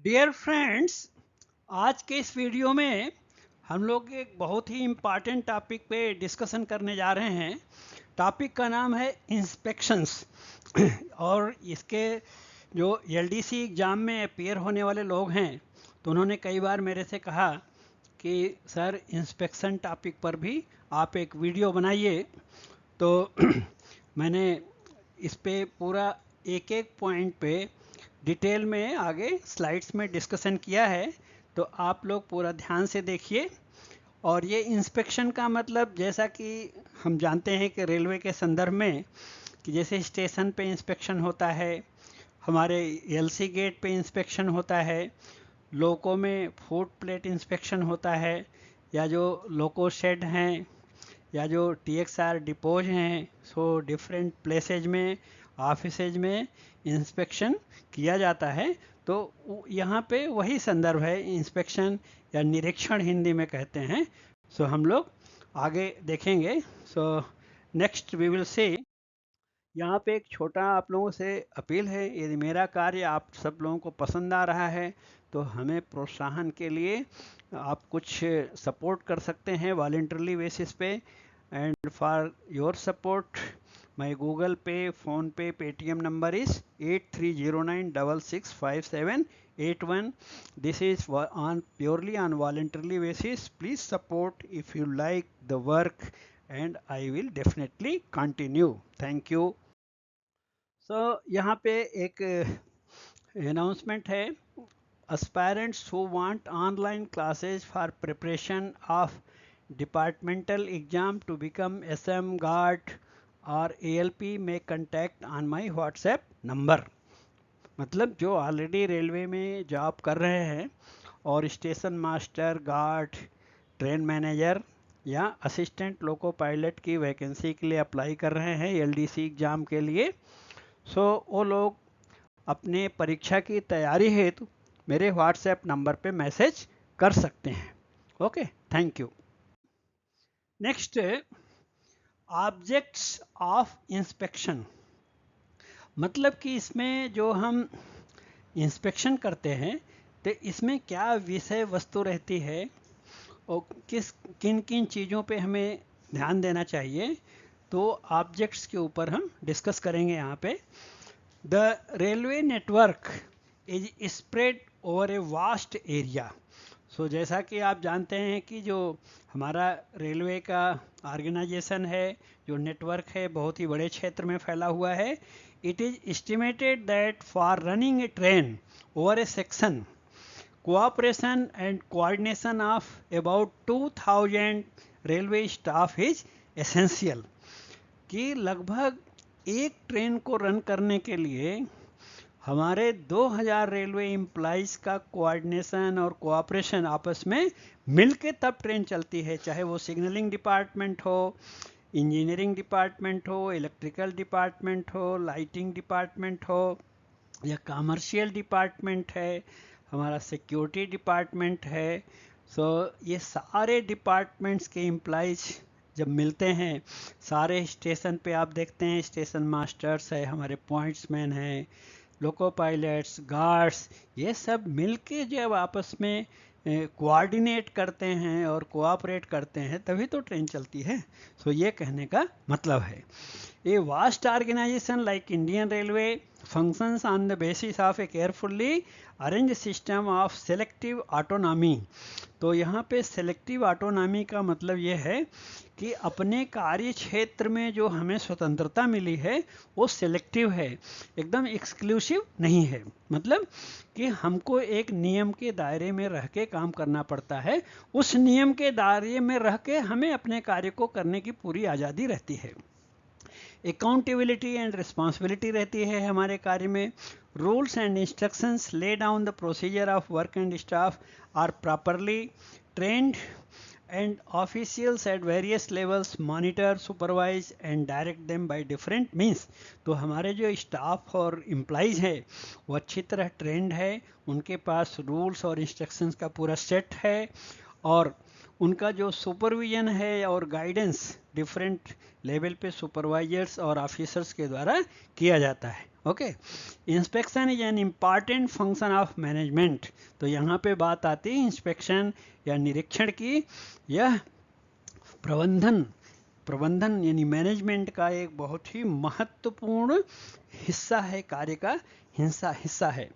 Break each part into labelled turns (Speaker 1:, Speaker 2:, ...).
Speaker 1: Dear friends, आज के इस वीडियो में हम लोग एक बहुत ही इम्पॉर्टेंट टॉपिक पे डिस्कशन करने जा रहे हैं। टॉपिक का नाम है इंस्पेक्शंस और इसके जो एलडीसी एग्ज़ाम में अपियर होने वाले लोग हैं तो उन्होंने कई बार मेरे से कहा कि सर इंस्पेक्शन टॉपिक पर भी आप एक वीडियो बनाइए। तो मैंने इस पे पूरा एक एक पॉइंट पे डिटेल में आगे स्लाइड्स में डिस्कशन किया है, तो आप लोग पूरा ध्यान से देखिए। और ये इंस्पेक्शन का मतलब, जैसा कि हम जानते हैं कि रेलवे के संदर्भ में कि जैसे स्टेशन पे इंस्पेक्शन होता है, हमारे एलसी गेट पे इंस्पेक्शन होता है, लोको में फुट प्लेट इंस्पेक्शन होता है, या जो लोको शेड हैं या जो टीएक्सआर डिपोज हैं, सो डिफरेंट प्लेसेज में, ऑफिसेज में इंस्पेक्शन किया जाता है। तो यहाँ पे वही संदर्भ है, इंस्पेक्शन या निरीक्षण हिंदी में कहते हैं। सो हम लोग आगे देखेंगे। So next we will say, यहाँ पे एक छोटा आप लोगों से अपील है, यदि मेरा कार्य आप सब लोगों को पसंद आ रहा है तो हमें प्रोत्साहन के लिए आप कुछ सपोर्ट कर सकते हैं वॉलंटरली बेसिस पे। And for your support my Google पे, फ़ोन पे, Paytm number is 8309665781। This is on purely on voluntarily basis. Please support if you like the work and I will definitely continue. Thank you. यहाँ पे एक announcement है। aspirants who want online classes for preparation of departmental exam to become SM guard or ALP may contact on my WhatsApp number। मतलब जो already railway में job कर रहे हैं और station master, guard, train manager या assistant loco pilot की vacancy के लिए अप्लाई कर रहे हैं एलडीसी एग्ज़ाम के लिए, सो वो लोग अपने परीक्षा की तैयारी हेतु मेरे व्हाट्सएप नंबर पे मैसेज कर सकते हैं। Okay, thank you. Next, objects of inspection. मतलब कि इसमें जो हम इंस्पेक्शन करते हैं तो इसमें क्या विषय वस्तु रहती है और किन किन चीज़ों पे हमें ध्यान देना चाहिए, तो ऑब्जेक्ट्स के ऊपर हम डिस्कस करेंगे यहाँ पे। The railway network is spread over a vast area. So जैसा कि आप जानते हैं कि जो हमारा रेलवे का ऑर्गेनाइजेशन है, जो नेटवर्क है, बहुत ही बड़े क्षेत्र में फैला हुआ है। It is estimated that for running A train over A section, cooperation and coordination of about 2000 railway staff is essential. कि लगभग एक ट्रेन को रन करने के लिए हमारे 2000 रेलवे एम्प्लॉइज़ का कोऑर्डिनेशन और कोऑपरेशन आपस में मिलके तब ट्रेन चलती है, चाहे वो सिग्नलिंग डिपार्टमेंट हो, इंजीनियरिंग डिपार्टमेंट हो, इलेक्ट्रिकल डिपार्टमेंट हो, लाइटिंग डिपार्टमेंट हो, या कमर्शियल डिपार्टमेंट है, हमारा सिक्योरिटी डिपार्टमेंट है। सो ये सारे डिपार्टमेंट्स के एम्प्लॉइज़ जब मिलते हैं, सारे स्टेशन पे आप देखते हैं स्टेशन मास्टर्स है, हमारे पॉइंट्समैन हैं, लोको पायलट्स, गार्ड्स, ये सब मिलके जब आपस में कोऑर्डिनेट करते हैं और कोऑपरेट करते हैं तभी तो ट्रेन चलती है। सो ये कहने का मतलब है। A vast organization like Indian Railway functions on the basis of a carefully arranged system of selective autonomy। तो यहाँ पे सेलेक्टिव ऑटोनॉमी का मतलब ये है कि अपने कार्य क्षेत्र में जो हमें स्वतंत्रता मिली है वो सेलेक्टिव है, एकदम एक्सक्लूसिव नहीं है। मतलब कि हमको एक नियम के दायरे में रह के काम करना पड़ता है, उस नियम के दायरे में रह के हमें अपने कार्य को करने की पूरी आज़ादी रहती है। अकाउंटेबिलिटी एंड रिस्पॉन्सिबिलिटी रहती है हमारे कार्य में। Rules and instructions lay down the procedure of work and staff are properly trained and officials at various levels monitor, supervise and direct them by different means. तो हमारे जो स्टाफ और employees है वो अच्छी तरह ट्रेंड है, उनके पास रूल्स और इंस्ट्रक्शंस का पूरा सेट है, और उनका जो सुपरविजन है और गाइडेंस डिफरेंट लेवल पे सुपरवाइजर्स और ऑफिसर्स के द्वारा किया जाता है। Okay, inspection is an important function of management. तो यहाँ पे बात आती है इंस्पेक्शन या निरीक्षण की। यह प्रबंधन यानी मैनेजमेंट का एक बहुत ही महत्वपूर्ण हिस्सा है, कार्य का हिस्सा है,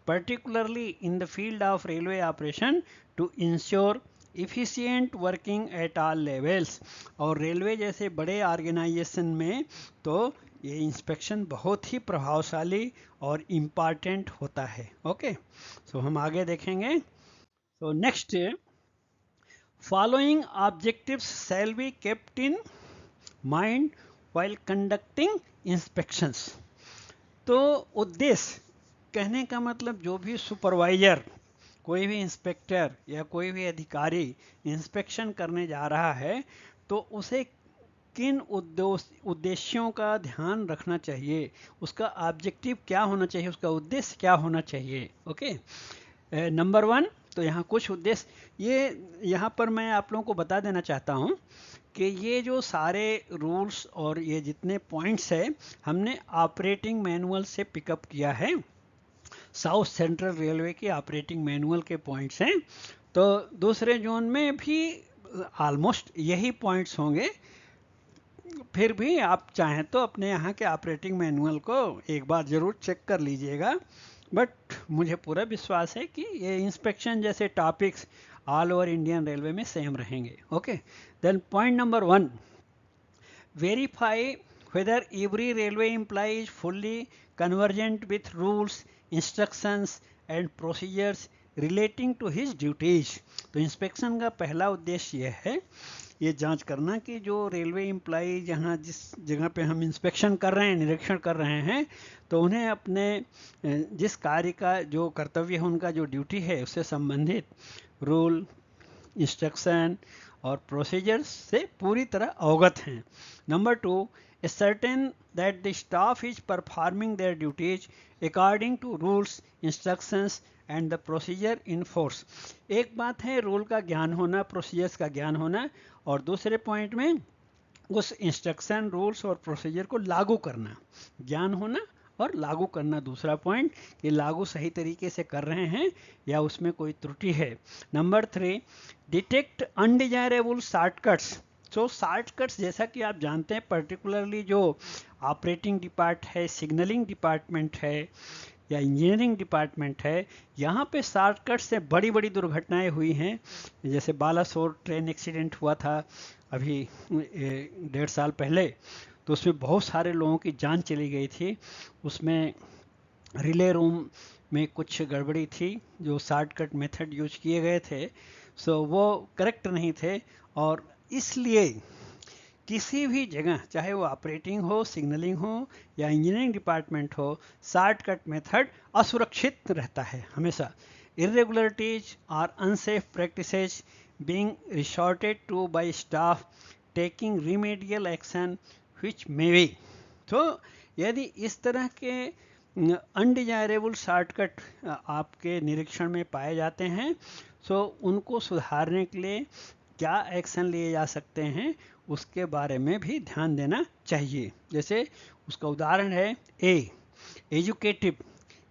Speaker 1: particularly in the field of railway operation to ensure efficient working at all levels। और रेलवे जैसे बड़े ऑर्गेनाइजेशन में तो ये इंस्पेक्शन बहुत ही प्रभावशाली और इम्पॉर्टेंट होता है। ओके, सो हम आगे देखेंगे। So next, following objectives shall be kept in mind while conducting inspections। तो उद्देश्य कहने का मतलब जो भी सुपरवाइजर, कोई भी इंस्पेक्टर या कोई भी अधिकारी इंस्पेक्शन करने जा रहा है तो उसे किन उद्देश्यों का ध्यान रखना चाहिए, उसका ऑब्जेक्टिव क्या होना चाहिए, उसका उद्देश्य क्या होना चाहिए। ओके, नंबर 1, तो यहाँ कुछ उद्देश्य ये यहाँ पर मैं आप लोगों को बता देना चाहता हूँ कि ये जो सारे रूल्स और ये जितने पॉइंट्स है हमने ऑपरेटिंग मैनुअल से पिकअप किया है। साउथ सेंट्रल रेलवे की ऑपरेटिंग मैनुअल के पॉइंट्स हैं। तो दूसरे जोन में भी ऑलमोस्ट यही पॉइंट्स होंगे, फिर भी आप चाहें तो अपने यहाँ के ऑपरेटिंग मैनुअल को एक बार ज़रूर चेक कर लीजिएगा। बट मुझे पूरा विश्वास है कि ये इंस्पेक्शन जैसे topics all over Indian railway में सेम रहेंगे। Okay, then point number 1, verify whether every railway employee is fully conversant with rules, instructions and procedures relating to his duties। तो इंस्पेक्शन का पहला उद्देश्य यह है, ये जांच करना कि जो रेलवे एम्प्लॉई जहाँ जिस जगह पे हम इंस्पेक्शन कर रहे हैं, निरीक्षण कर रहे हैं, तो उन्हें अपने जिस कार्य का जो कर्तव्य है, उनका जो ड्यूटी है उससे संबंधित रूल, इंस्ट्रक्शन और प्रोसीजर्स से पूरी तरह अवगत हैं। Number 2, ascertain that the staff is performing their duties according to rules, instructions and the procedure in force। एक बात है रूल का ज्ञान होना, प्रोसीजर्स का ज्ञान होना, और दूसरे पॉइंट में उस इंस्ट्रक्शन, रूल्स और प्रोसीजर को लागू करना, ज्ञान होना और लागू करना। दूसरा पॉइंट, ये लागू सही तरीके से कर रहे हैं या उसमें कोई त्रुटि है। Number 3, detect undesirable shortcuts. तो शॉर्टकट्स जैसा कि आप जानते हैं, पर्टिकुलरली जो ऑपरेटिंग डिपार्ट है, सिग्नलिंग डिपार्टमेंट है या इंजीनियरिंग डिपार्टमेंट है, यहाँ पे शॉर्टकट से बड़ी बड़ी दुर्घटनाएं हुई हैं। जैसे बालासोर ट्रेन एक्सीडेंट हुआ था अभी 1.5 साल पहले, तो उसमें बहुत सारे लोगों की जान चली गई थी। उसमें रिले रूम में कुछ गड़बड़ी थी, जो शॉर्टकट मेथड यूज किए गए थे सो वो करेक्ट नहीं थे, और इसलिए किसी भी जगह, चाहे वो ऑपरेटिंग हो, सिग्नलिंग हो या इंजीनियरिंग डिपार्टमेंट हो, शॉर्टकट मेथड असुरक्षित रहता है हमेशा। इरेगुलरिटीज और unsafe practices being resorted to by staff taking remedial action which may be. तो यदि इस तरह के अनडिजायरेबल शॉर्टकट आपके निरीक्षण में पाए जाते हैं, सो उनको सुधारने के लिए क्या एक्शन लिए जा सकते हैं उसके बारे में भी ध्यान देना चाहिए। जैसे उसका उदाहरण है educative,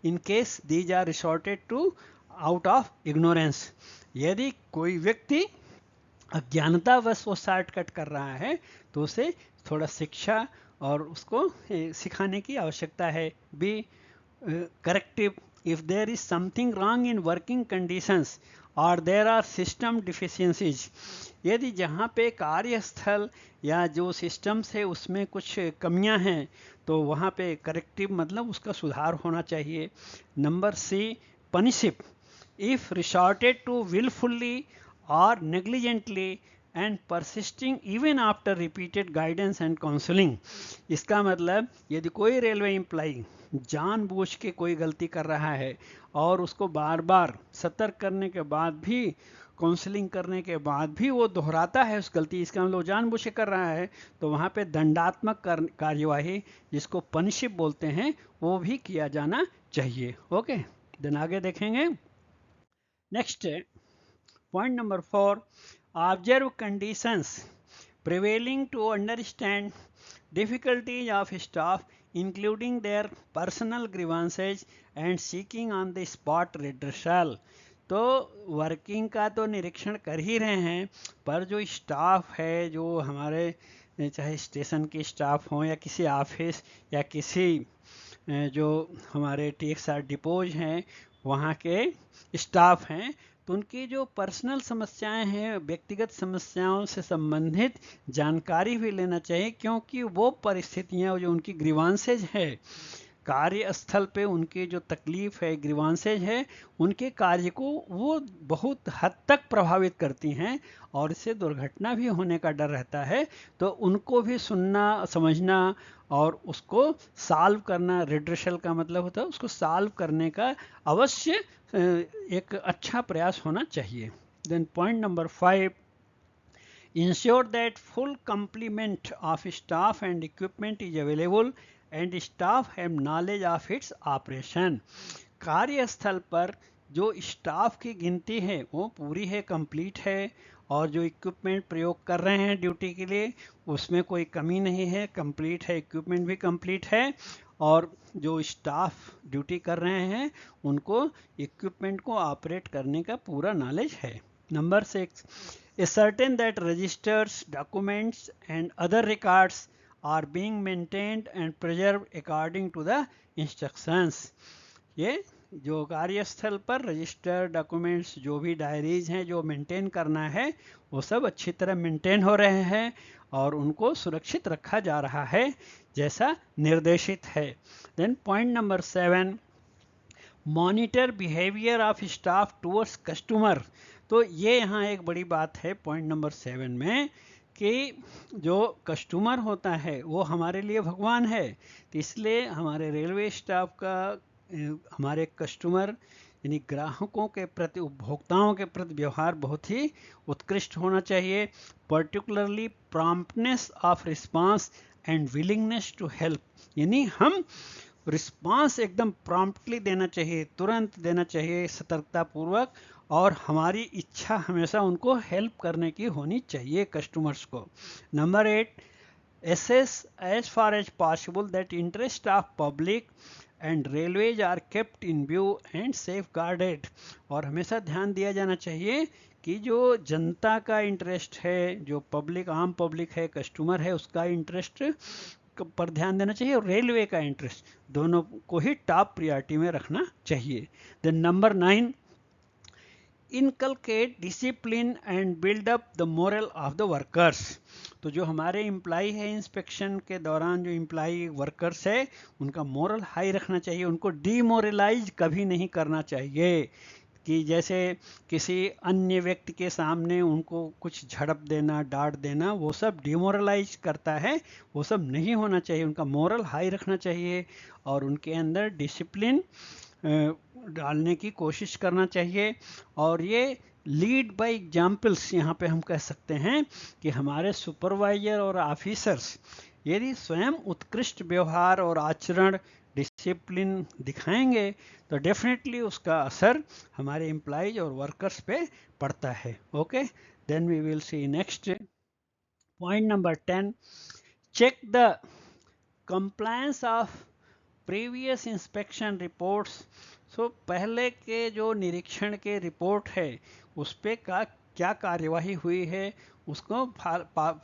Speaker 1: in case these are resorted to out of ignorance. यदि कोई व्यक्ति अज्ञानतावश वो शॉर्टकट कर रहा है तो उसे थोड़ा शिक्षा और उसको सिखाने की आवश्यकता है। Be corrective, if there is something wrong in working conditions और देयर आर सिस्टम डिफिशियंसीज। यदि जहाँ पे कार्यस्थल या जो सिस्टम्स है उसमें कुछ कमियां हैं तो वहाँ पे करेक्टिव मतलब उसका सुधार होना चाहिए। Number C, punitive, if resorted to wilfully और negligently and persisting even after repeated guidance and counselling. इसका मतलब यदि कोई रेलवे एम्प्लॉई जानबूझ के कोई गलती कर रहा है और उसको बार बार सतर्क करने के बाद भी, काउंसलिंग करने के बाद भी वो दोहराता है उस गलती, इसका मतलब जानबूझ के कर रहा है, तो वहाँ पे दंडात्मक कार्यवाही जिसको पनिशिव बोलते हैं वो भी किया जाना चाहिए। ओके, देन आगे देखेंगे। Next point number 4, observe conditions prevailing to understand difficulties of staff including their personal grievances and seeking on the spot redressal। तो वर्किंग का तो निरीक्षण कर ही रहे हैं, पर जो स्टाफ है, जो हमारे चाहे स्टेशन के स्टाफ हों या किसी ऑफिस या किसी जो हमारे टीएक्सआर डिपोज हैं वहाँ के स्टाफ हैं, तो उनकी जो पर्सनल समस्याएं हैं, व्यक्तिगत समस्याओं से संबंधित जानकारी भी लेना चाहिए, क्योंकि वो परिस्थितियां जो उनकी ग्रीवांसेज है कार्यस्थल पे, उनकी जो तकलीफ है, ग्रीवांसेज है, उनके कार्य को वो बहुत हद तक प्रभावित करती हैं और इससे दुर्घटना भी होने का डर रहता है। तो उनको भी सुनना, समझना और उसको सॉल्व करना, रिड्रेशल का मतलब होता है उसको सॉल्व करने का अवश्य एक अच्छा प्रयास होना चाहिए। Then point number 5, ensure that full complement of staff and equipment is available and staff have knowledge of its operation। कार्यस्थल पर जो स्टाफ की गिनती है वो पूरी है, कंप्लीट है, और जो इक्विपमेंट प्रयोग कर रहे हैं ड्यूटी के लिए उसमें कोई कमी नहीं है, कंप्लीट है, इक्विपमेंट भी कंप्लीट है, और जो स्टाफ ड्यूटी कर रहे हैं उनको इक्विपमेंट को ऑपरेट करने का पूरा नॉलेज है। Number 6, is certain that registers, documents and other records are being maintained and preserved according to the instructions। ये जो कार्यस्थल पर रजिस्टर, डॉक्यूमेंट्स, जो भी डायरीज हैं जो मेंटेन करना है वो सब अच्छी तरह मेंटेन हो रहे हैं और उनको सुरक्षित रखा जा रहा है जैसा निर्देशित है। Then point number 7, monitor behaviour of staff towards customer. तो ये यहाँ एक बड़ी बात है पॉइंट नंबर 7 में कि जो कस्टमर होता है वो हमारे लिए भगवान है, तो इसलिए हमारे रेलवे स्टाफ का हमारे कस्टमर यानी ग्राहकों के प्रति, उपभोक्ताओं के प्रति व्यवहार बहुत ही उत्कृष्ट होना चाहिए। Particularly promptness of response and willingness to help, यानी हम रिस्पांस एकदम प्रॉम्प्टली देना चाहिए, तुरंत देना चाहिए, सतर्कता पूर्वक, और हमारी इच्छा हमेशा उनको हेल्प करने की होनी चाहिए कस्टमर्स को। Number 8, assess as far as possible that interest of public and railways are kept in view and safeguarded। और हमेशा ध्यान दिया जाना चाहिए कि जो जनता का इंटरेस्ट है, जो पब्लिक, आम पब्लिक है, कस्टमर है, उसका इंटरेस्ट पर ध्यान देना चाहिए और रेलवे का इंटरेस्ट, दोनों को ही टॉप प्रायोरिटी में रखना चाहिए। Then number 9, inculcate discipline and build up the morale of the workers. तो जो हमारे एम्प्लाई है इंस्पेक्शन के दौरान, जो एम्प्लाई वर्कर्स है उनका मोरल हाई रखना चाहिए, उनको डीमोरलाइज कभी नहीं करना चाहिए कि जैसे किसी अन्य व्यक्ति के सामने उनको कुछ झड़प देना, डांट देना, वो सब डिमोरलाइज करता है, वो सब नहीं होना चाहिए। उनका मोरल हाई रखना चाहिए और उनके अंदर डिसिप्लिन डालने की कोशिश करना चाहिए। और ये लीड बाय एग्जाम्पल्स यहाँ पे हम कह सकते हैं कि हमारे सुपरवाइजर और ऑफिसर्स यदि स्वयं उत्कृष्ट व्यवहार और आचरण, डिसिप्लिन दिखाएंगे तो डेफिनेटली उसका असर हमारे एम्प्लॉइज और वर्कर्स पे पड़ता है। Okay, then we will see next point number 10, check the compliance of previous inspection reports. So पहले के जो निरीक्षण के रिपोर्ट है उस पे का क्या कार्यवाही हुई है, उसको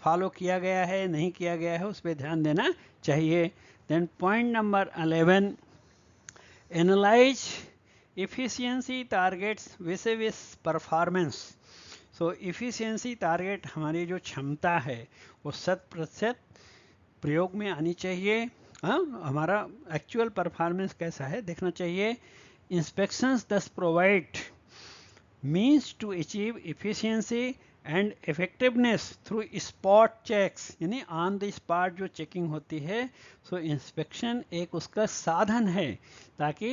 Speaker 1: फॉलो किया गया है, नहीं किया गया है, उस पर ध्यान देना चाहिए। Then point number 11, analyse efficiency targets vis-a-vis performance. So efficiency target, हमारी जो क्षमता है वो 100% प्रयोग में आनी चाहिए। हमारा एक्चुअल परफॉर्मेंस कैसा है देखना चाहिए। इंस्पेक्शंस दस provide means to achieve efficiency and effectiveness through spot checks, यानी ऑन द स्पॉट जो चेकिंग होती है। सो इंस्पेक्शन एक उसका साधन है ताकि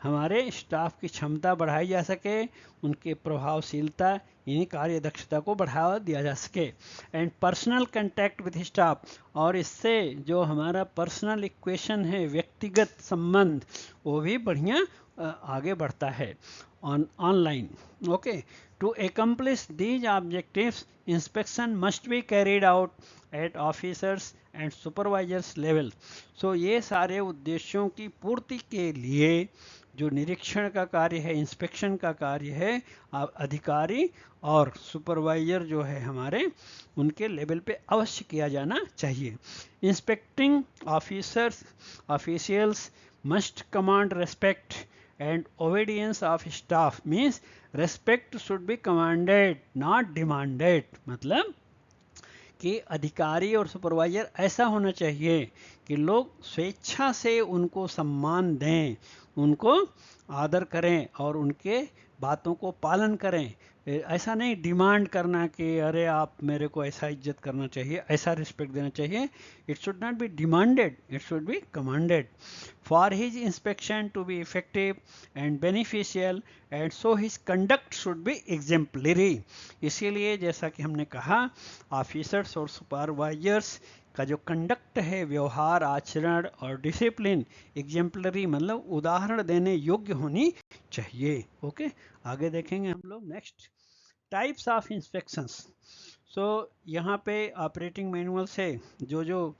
Speaker 1: हमारे स्टाफ की क्षमता बढ़ाई जा सके, उनके प्रभावशीलता यानी कार्य दक्षता को बढ़ावा दिया जा सके। And personal contact with staff, और इससे जो हमारा पर्सनल इक्वेशन है, व्यक्तिगत संबंध, वो भी बढ़िया आगे बढ़ता है online. Okay, to accomplish these objectives, inspection must be carried out at officers and supervisors level। सो ये सारे उद्देश्यों की पूर्ति के लिए जो निरीक्षण का कार्य है, इंस्पेक्शन का कार्य है, अधिकारी और सुपरवाइजर जो है हमारे, उनके लेवल पे अवश्य किया जाना चाहिए। Inspecting officials must command respect and obedience of staff, means respect should be commanded not demanded। मतलब कि अधिकारी और सुपरवाइजर ऐसा होना चाहिए कि लोग स्वेच्छा से उनको सम्मान दें, उनको आदर करें और उनके बातों को पालन करें। ऐसा नहीं डिमांड करना कि अरे आप मेरे को ऐसा इज्जत करना चाहिए, ऐसा रिस्पेक्ट देना चाहिए। It should not be demanded, it should be commanded for his inspection to be effective and beneficial and so his conduct should be exemplary. इसीलिए जैसा कि हमने कहा, ऑफिसर्स और सुपरवाइजर्स का जो कंडक्ट है, व्यवहार, आचरण और डिसिप्लिन एग्जाम्पलरी मतलब उदाहरण देने योग्य होनी चाहिए। ओके, आगे देखेंगे हम लोग। Next, types of inspections. So यहाँ पे ऑपरेटिंग मैनुअल से जो जो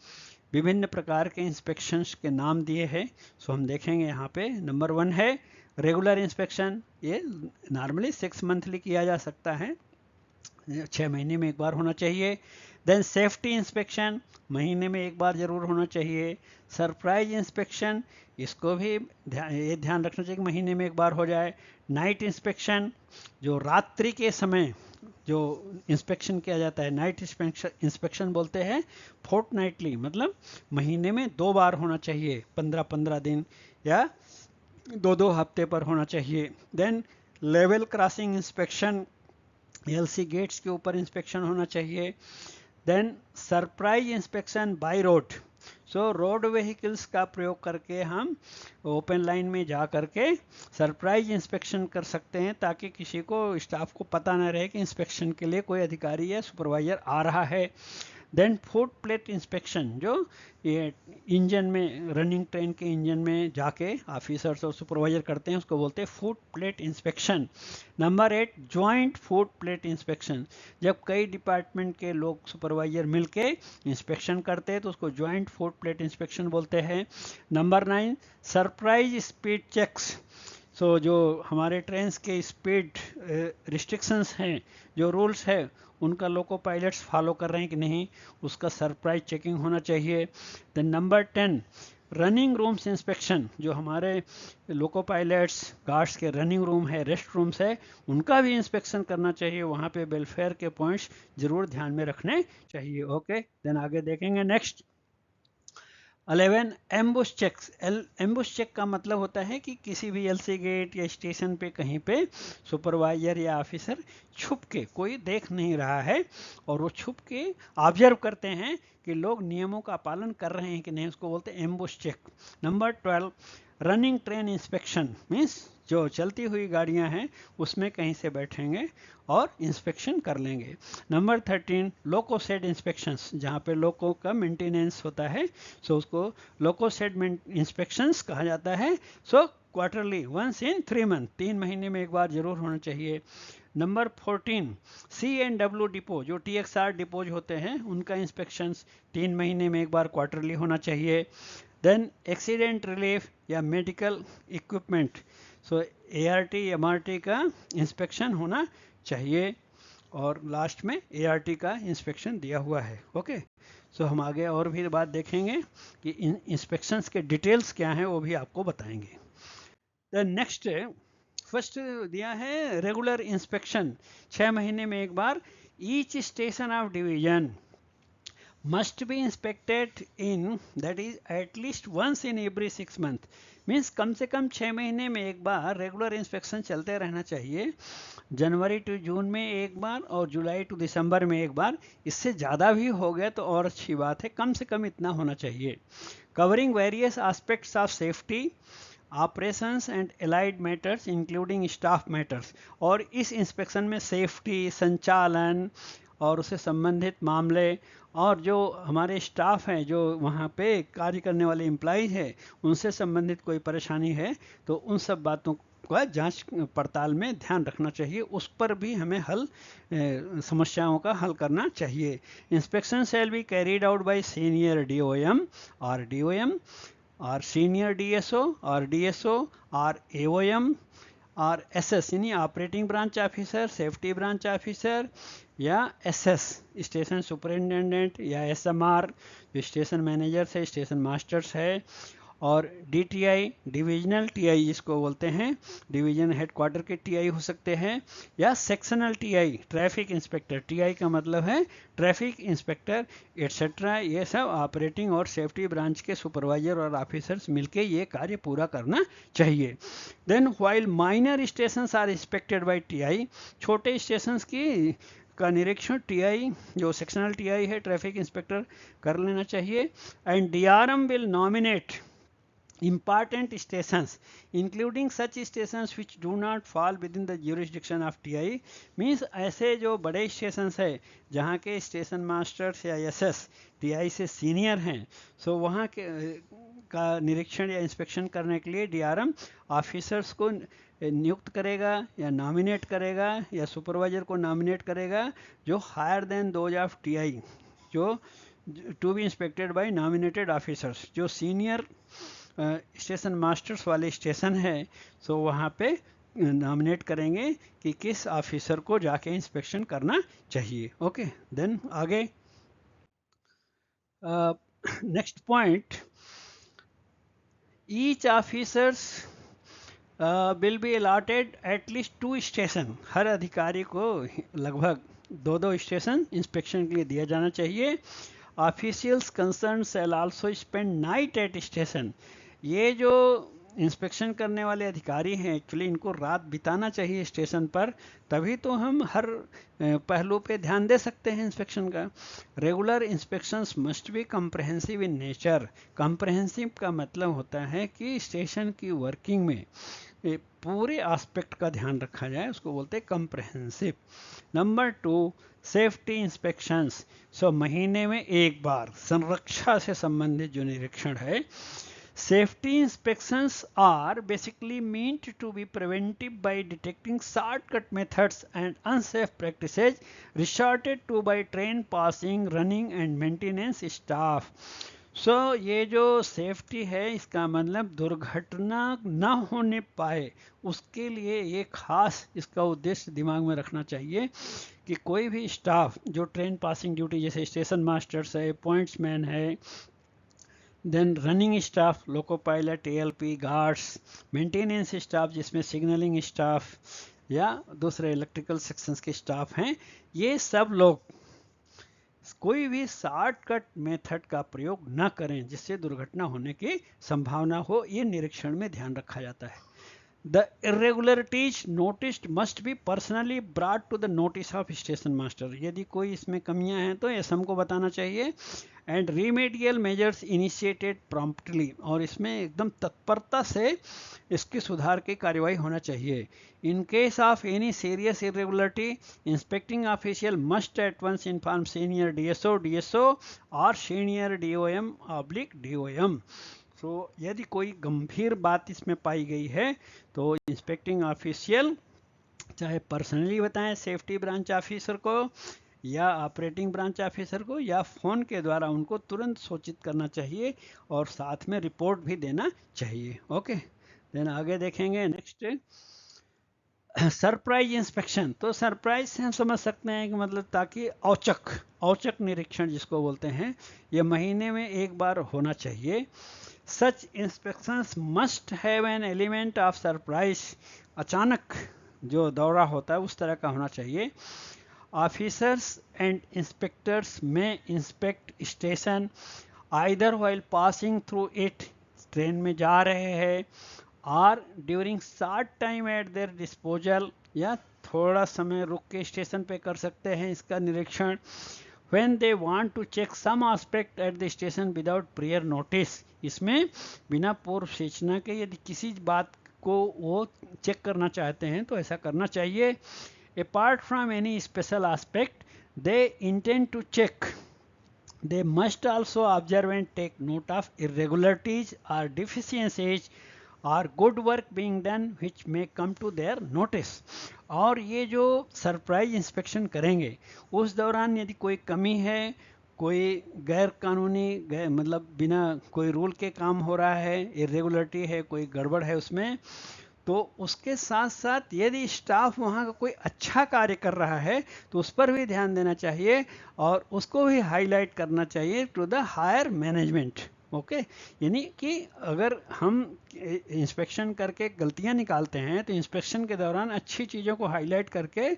Speaker 1: विभिन्न प्रकार के इंस्पेक्शंस के नाम दिए हैं, सो हम देखेंगे। यहाँ पे नंबर 1 है रेगुलर इंस्पेक्शन। ये नॉर्मली 6 मंथली किया जा सकता है, 6 महीने में एक बार होना चाहिए। देन सेफ्टी इंस्पेक्शन, महीने में एक बार जरूर होना चाहिए। सरप्राइज इंस्पेक्शन, इसको भी ये ध्यान रखना चाहिए कि महीने में एक बार हो जाए। नाइट इंस्पेक्शन, जो रात्रि के समय जो इंस्पेक्शन किया जाता है, नाइट इंस्पेक्शन बोलते हैं। फोर्टनाइटली मतलब महीने में 2 बार होना चाहिए, 15-15 दिन या 2-2 हफ्ते पर होना चाहिए। Then level crossing inspection, LC gates के ऊपर इंस्पेक्शन होना चाहिए। Then surprise inspection by road, so road vehicles का प्रयोग करके हम ओपन लाइन में जा करके सरप्राइज इंस्पेक्शन कर सकते हैं, ताकि किसी को, स्टाफ को पता ना रहे कि इंस्पेक्शन के लिए कोई अधिकारी या सुपरवाइजर आ रहा है। देन फुट प्लेट इंस्पेक्शन, जो ये इंजन में, रनिंग ट्रेन के इंजन में जाके ऑफिसर्स और सुपरवाइजर करते हैं, उसको बोलते हैं foot plate inspection. Number 8 joint foot plate inspection, जब कई डिपार्टमेंट के लोग सुपरवाइजर मिलके इंस्पेक्शन करते हैं तो उसको जॉइंट फुट प्लेट इंस्पेक्शन बोलते हैं। नंबर 9 सरप्राइज स्पीड चेक्स, सो जो हमारे ट्रेन के स्पीड रिस्ट्रिक्शंस हैं, जो रूल्स है, उनका लोको पायलट्स फॉलो कर रहे हैं कि नहीं, उसका सरप्राइज चेकिंग होना चाहिए। Then number 10 running rooms inspection, जो हमारे लोको पायलट्स गार्ड्स के रनिंग रूम है, रेस्ट रूम्स है, उनका भी इंस्पेक्शन करना चाहिए। वहाँ पे वेलफेयर के पॉइंट्स जरूर ध्यान में रखने चाहिए। ओके, देन आगे देखेंगे। Next 11 ambush checks. Ambush check का मतलब होता है कि किसी भी एलसी गेट या स्टेशन पे कहीं पे सुपरवाइजर या ऑफिसर छुप के, कोई देख नहीं रहा है और वो छुप के ऑब्जर्व करते हैं कि लोग नियमों का पालन कर रहे हैं कि नहीं, उसको बोलते हैं ambush check. Number 12 running train inspection, means जो चलती हुई गाड़ियां हैं उसमें कहीं से बैठेंगे और इंस्पेक्शन कर लेंगे। नंबर 13 लोको सेड इंस्पेक्शंस, जहाँ पे लोको का मेंटेनेंस होता है, सो उसको लोको सेड इंस्पेक्शंस कहा जाता है। सो क्वार्टरली, वंस इन 3 मंथ, 3 महीने में एक बार जरूर होना चाहिए। नंबर 14 C&W डिपो, जो TXR डिपोज होते हैं, उनका इंस्पेक्शंस 3 महीने में एक बार क्वार्टरली होना चाहिए। देन एक्सीडेंट रिलीफ या मेडिकल इक्विपमेंट, सो ART MRT का इंस्पेक्शन होना चाहिए। और लास्ट में ART का इंस्पेक्शन दिया हुआ है। ओके, सो हम आगे और भी बात देखेंगे कि इन इंस्पेक्शंस के डिटेल्स क्या हैं, वो भी आपको बताएंगे। द नेक्स्ट फर्स्ट दिया है रेगुलर इंस्पेक्शन, 6 महीने में एक बार। Each station of division must be inspected in, that is at least once in every 6 month, means कम से कम 6 महीने में एक बार रेगुलर इंस्पेक्शन चलते रहना चाहिए। जनवरी टू जून में एक बार और जुलाई टू दिसंबर में एक बार। इससे ज़्यादा भी हो गया तो और अच्छी बात है, कम से कम इतना होना चाहिए। Covering various aspects of safety, operations and allied matters including staff matters. और इस इंस्पेक्शन में सेफ्टी, संचालन और उससे संबंधित मामले, और जो हमारे स्टाफ हैं, जो वहाँ पे कार्य करने वाले एम्प्लॉइज हैं, उनसे संबंधित कोई परेशानी है तो उन सब बातों का जांच पड़ताल में ध्यान रखना चाहिए, उस पर भी हमें समस्याओं का हल करना चाहिए। Inspection shall be carried out bye senior DOM और डीओएम और सीनियर डीएसओ और डीएसओ और एओएम और एसएस यानी operating branch officer, safety branch officer, या एसएस स्टेशन सुपरिटेंडेंट, या एसएमआर जो स्टेशन मैनेजर है, स्टेशन मास्टर्स है, और डीटीआई डिविजनल टीआई जिसको बोलते हैं, डिवीजन हेडक्वार्टर के टीआई हो सकते हैं, या sectional TI traffic inspector, TI का मतलब है ट्रैफिक इंस्पेक्टर एटसेट्रा। ये सब ऑपरेटिंग और सेफ्टी ब्रांच के सुपरवाइजर और ऑफिसर्स मिलके ये कार्य पूरा करना चाहिए। Then while minor stations are inspected by TI, छोटे स्टेशंस की का निरीक्षण टीआई जो सेक्शनल टीआई है ट्रैफिक इंस्पेक्टर कर लेना चाहिए। And DRM will nominate important stations including such stations which do not fall within the jurisdiction of TI, means ऐसे जो बड़े स्टेशंस है जहाँ के स्टेशन मास्टर्स या एसएस टीआई से सीनियर हैं, सो वहाँ के का निरीक्षण या इंस्पेक्शन करने के लिए डीआरएम ऑफिसर्स को नियुक्त करेगा या नॉमिनेट करेगा या सुपरवाइजर को नॉमिनेट करेगा जो higher than those of TI, जो to be inspected by nominated officers, जो सीनियर स्टेशन मास्टर्स वाले स्टेशन है, सो वहाँ पे नॉमिनेट करेंगे कि किस ऑफिसर को जाके इंस्पेक्शन करना चाहिए। ओके, देन आगे next point, each officers will be allotted at least 2 station, हर अधिकारी को लगभग 2 स्टेशन इंस्पेक्शन के लिए दिया जाना चाहिए। Officials concerned shall also spend night at station, ये जो इंस्पेक्शन करने वाले अधिकारी हैं एक्चुअली इनको रात बिताना चाहिए स्टेशन पर, तभी तो हम हर पहलू पे ध्यान दे सकते हैं इंस्पेक्शन का। Regular inspections must be comprehensive in nature, comprehensive का मतलब होता है कि स्टेशन की वर्किंग में पूरे एस्पेक्ट का ध्यान रखा जाए, उसको बोलते हैं कम्प्रहेंसिव। नंबर 2, सेफ्टी इंस्पेक्शंस, सो महीने में एक बार संरक्षा से संबंधित जो निरीक्षण है। Safety inspections are basically meant to be preventive by detecting shortcut methods and unsafe practices resorted to by train passing, running and maintenance staff. So ये जो सेफ्टी है इसका मतलब दुर्घटना न होने पाए उसके लिए ये खास इसका उद्देश्य दिमाग में रखना चाहिए कि कोई भी स्टाफ जो ट्रेन पासिंग ड्यूटी जैसे स्टेशन मास्टर्स है, पॉइंट्समैन है, then running staff loco pilot, ALP, guards, maintenance staff जिसमें सिग्नलिंग स्टाफ या दूसरे इलेक्ट्रिकल सेक्शंस के स्टाफ हैं, ये सब लोग कोई भी शॉर्टकट मेथड का प्रयोग न करें जिससे दुर्घटना होने की संभावना हो, ये निरीक्षण में ध्यान रखा जाता है। The irregularities noticed must be personally brought to the notice of station master, यदि कोई इसमें कमियां हैं तो एसएम को बताना चाहिए। And remedial measures initiated promptly, और इसमें एकदम तत्परता से इसकी सुधार की कार्यवाही होना चाहिए। In case of any serious irregularity, inspecting official must at once inform senior DSO, DSO or senior DOM/DOM। तो यदि कोई गंभीर बात इसमें पाई गई है तो इंस्पेक्टिंग ऑफिशियल चाहे पर्सनली बताएं सेफ्टी ब्रांच ऑफिसर को या ऑपरेटिंग ब्रांच ऑफिसर को या फ़ोन के द्वारा उनको तुरंत सूचित करना चाहिए और साथ में रिपोर्ट भी देना चाहिए। ओके, देन आगे देखेंगे नेक्स्ट सरप्राइज इंस्पेक्शन। तो सरप्राइज से हम समझ सकते हैं कि मतलब ताकि औचक निरीक्षण जिसको बोलते हैं, ये महीने में एक बार होना चाहिए। Such inspections must have an element of surprise, अचानक जो दौरा होता है उस तरह का होना चाहिए। Officers and inspectors may inspect station either while passing through it, train में जा रहे हैं, or during short time at their disposal, या थोड़ा समय रुक के स्टेशन पे कर सकते हैं इसका निरीक्षण। When they want to check some aspect at the station without prior notice, इसमें बिना पूर्व सूचना के यदि किसी बात को वो चेक करना चाहते हैं तो ऐसा करना चाहिए। Apart from any special aspect, they intend to check. They must also observe and take note of irregularities or deficiencies और good work being done which may come to their notice. और ये जो सरप्राइज इंस्पेक्शन करेंगे उस दौरान यदि कोई कमी है, कोई गैर कानूनी मतलब बिना कोई रूल के काम हो रहा है, इरेगुलरिटी है, कोई गड़बड़ है उसमें, तो उसके साथ साथ यदि स्टाफ वहाँ का कोई अच्छा कार्य कर रहा है तो उस पर भी ध्यान देना चाहिए और उसको भी हाईलाइट करना चाहिए to the higher management. Okay, यानी कि अगर हम इंस्पेक्शन करके गलतियां निकालते हैं तो इंस्पेक्शन के दौरान अच्छी चीज़ों को हाईलाइट करके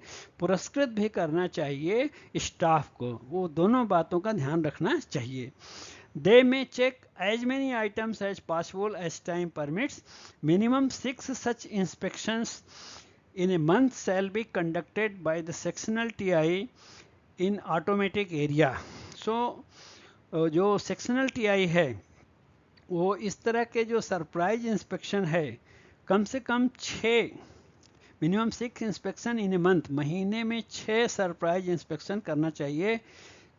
Speaker 1: पुरस्कृत भी करना चाहिए स्टाफ को। वो दोनों बातों का ध्यान रखना चाहिए। They may check as many items as possible as time permits. Minimum 6 such inspections in a month shall be conducted by the sectional TI in automatic area. So जो सेक्शनल टीआई है वो इस तरह के जो सरप्राइज इंस्पेक्शन है कम से कम 6, minimum 6 inspection in a month, महीने में 6 सरप्राइज इंस्पेक्शन करना चाहिए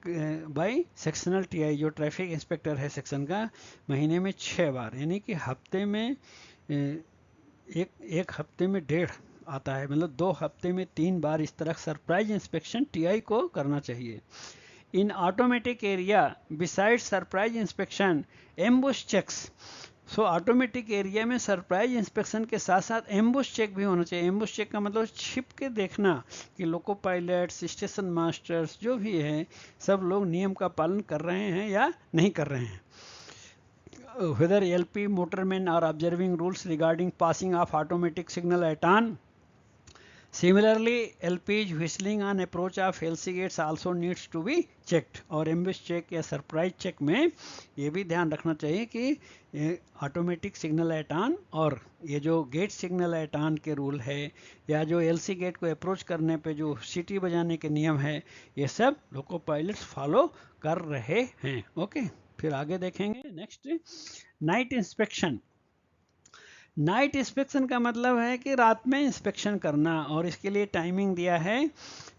Speaker 1: बाई सेक्शनल टीआई, जो ट्रैफिक इंस्पेक्टर है सेक्शन का, महीने में 6 बार, यानी कि हफ्ते में एक हफ्ते में 1.5 आता है, मतलब 2 हफ्ते में 3 बार इस तरह सरप्राइज इंस्पेक्शन टीआई को करना चाहिए। In automatic area beside surprise inspection ambush checks. So automatic area में सरप्राइज इंस्पेक्शन के साथ साथ एम्बुश चेक भी होना चाहिए। एम्बुश चेक का मतलब छिप के देखना कि लोको पायलट्स, स्टेशन मास्टर्स जो भी हैं सब लोग नियम का पालन कर रहे हैं या नहीं कर रहे हैं। whether LP motormen are observing rules regarding passing of automatic signal at on. Similarly, LP's whistling on approach of LC gates also needs to be checked. और एम्बुश चेक या सरप्राइज चेक में ये भी ध्यान रखना चाहिए कि ऑटोमेटिक सिग्नल एट ऑन और ये जो गेट सिग्नल एट ऑन के रूल है या जो LC गेट को अप्रोच करने पे जो सीटी बजाने के नियम है, ये सब लोको पायलट्स फॉलो कर रहे हैं। ओके, फिर आगे देखेंगे। Next, night inspection. Night inspection का मतलब है कि रात में इंस्पेक्शन करना, और इसके लिए टाइमिंग दिया है